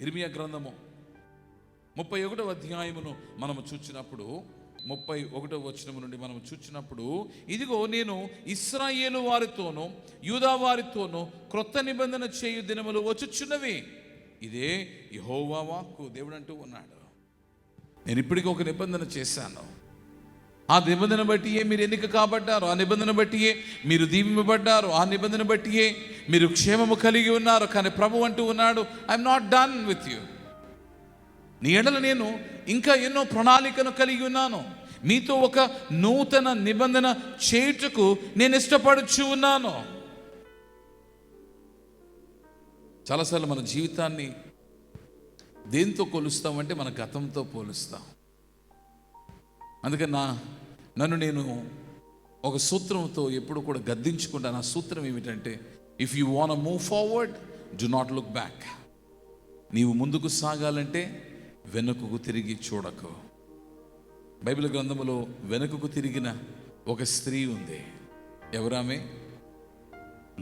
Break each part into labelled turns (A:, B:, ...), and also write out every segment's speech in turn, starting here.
A: ఇర్మియా గ్రంథము 31వ అధ్యాయమును మనము చూచినప్పుడు 31వ వచనము నుండి మనం చూచినప్పుడు, ఇదిగో నేను ఇశ్రాయేలు వారితోనూ యూదా వారితోనూ క్రొత్త నిబంధన చేయు దినములు వచ్చుచున్నవి. ఇదే యెహోవా వాక్కు. దేవుడు అంటూ ఉన్నాడు, నేను ఇప్పటికీ ఒక నిబంధన చేశాను. ఆ నిబంధన బట్టియే మీరు ఎన్నిక కాబడ్డారు, ఆ నిబంధన బట్టియే మీరు దీవింపబడ్డారు, ఆ నిబంధన బట్టియే మీరు క్షేమము కలిగి ఉన్నారు. కానీ ప్రభు అంటూ ఉన్నాడు, I'm not done with you. నీ ఎడల నేను ఇంకా ఎన్నో ప్రణాళికను కలిగి ఉన్నాను. మీతో ఒక నూతన నిబంధన చేయుటకు నేను ఇష్టపడుచు ఉన్నాను. చాలాసార్లు మన జీవితాన్ని దేంతో కొలుస్తామంటే మన గతంతో పోలుస్తాం. అందుకని నన్ను నేను ఒక సూత్రంతో ఎప్పుడు కూడా గద్దించుకుంటాను. ఆ సూత్రం ఏమిటంటే, if you want move forward, do not look back. నీవు ముందుకు సాగాలంటే వెనుకకు తిరిగి చూడకు. బైబిల్ గ్రంథములో వెనుకకు తిరిగిన ఒక స్త్రీ ఉంది. ఎవరామె?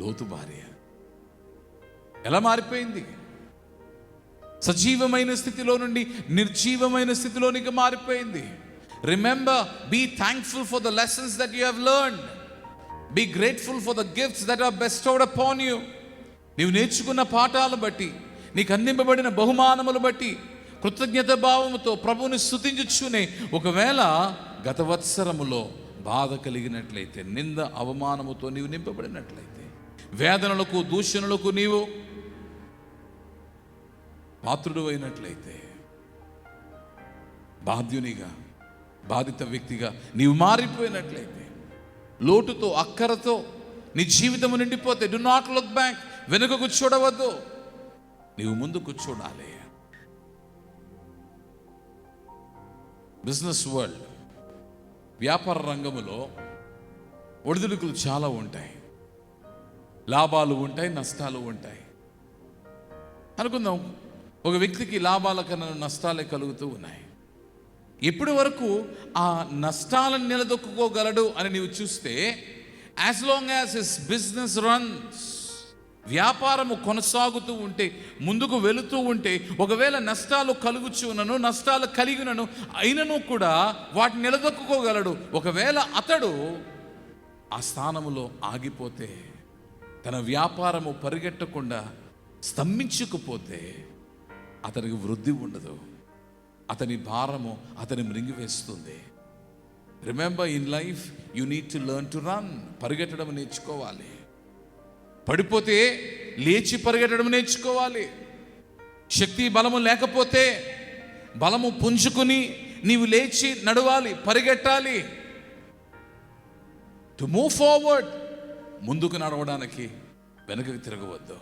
A: లోతు భార్య. ఎలా మారిపోయింది? సజీవమైన స్థితిలో నుండి నిర్జీవమైన స్థితిలోనికి మారిపోయింది. Remember, be thankful for the lessons that you have learned. Be grateful for the gifts that are bestowed upon you. నీవు నేర్చుకున్న పాఠాలను బట్టి, నీకు అందింపబడిన బహుమానములు బట్టి కృతజ్ఞత భావముతో ప్రభువుని స్తుతించుచునే ఒకవేళ గత వత్సరములో బాధ కలిగినట్లయితే, నింద అవమానముతో నీవు నింపబడినట్లయితే, వేదనలకు దూషణలకు నీవు పాత్రుడు అయినట్లయితే, బాధ్యునిగా బాధిత వ్యక్తిగా నీవు మారిపోయినట్లయితే, లోటుతో అక్కరతో నీ జీవితము నిండిపోతే, డు నాట్ లుక్ బ్యాక్. వెనుకకు చూడవద్దు, నీవు ముందుకు చూడాలి. బిజినెస్ వరల్డ్, వ్యాపార రంగములో ఒడిదుడుకులు చాలా ఉంటాయి. లాభాలు ఉంటాయి, నష్టాలు ఉంటాయి. అనుకుందాం, ఒక వ్యక్తికి లాభాల కన్నా నష్టాలే కలుగుతూ ఉన్నాయి. ఎప్పటి వరకు ఆ నష్టాలను నిలదొక్కుకోగలడు అని నీవు చూస్తే, as long as his business runs, వ్యాపారము కొనసాగుతూ ఉంటే, ముందుకు వెళుతూ ఉంటే, ఒకవేళ నష్టాలు కలుగుచున్నను, నష్టాలు కలిగినను అయినను కూడా వాటిని నిలదొక్కుకోగలడు. ఒకవేళ అతడు ఆ స్థానములో ఆగిపోతే, తన వ్యాపారము పరిగెట్టకుండా స్తంభించుకుపోతే, అతనికి వృద్ధి ఉండదు. అతని భారము అతని మృంగివేస్తుంది. Remember, in life you need to learn to run. పరిగెట్టడం నేర్చుకోవాలి. పడిపోతే లేచి పరిగెట్టడం నేర్చుకోవాలి. శక్తి బలము లేకపోతే బలము పుంజుకుని నీవు లేచి నడవాలి, పరిగెట్టాలి. టు మూవ్ ఫార్వర్డ్, ముందుకు నడవడానికి వెనుకకు తిరగవద్దు.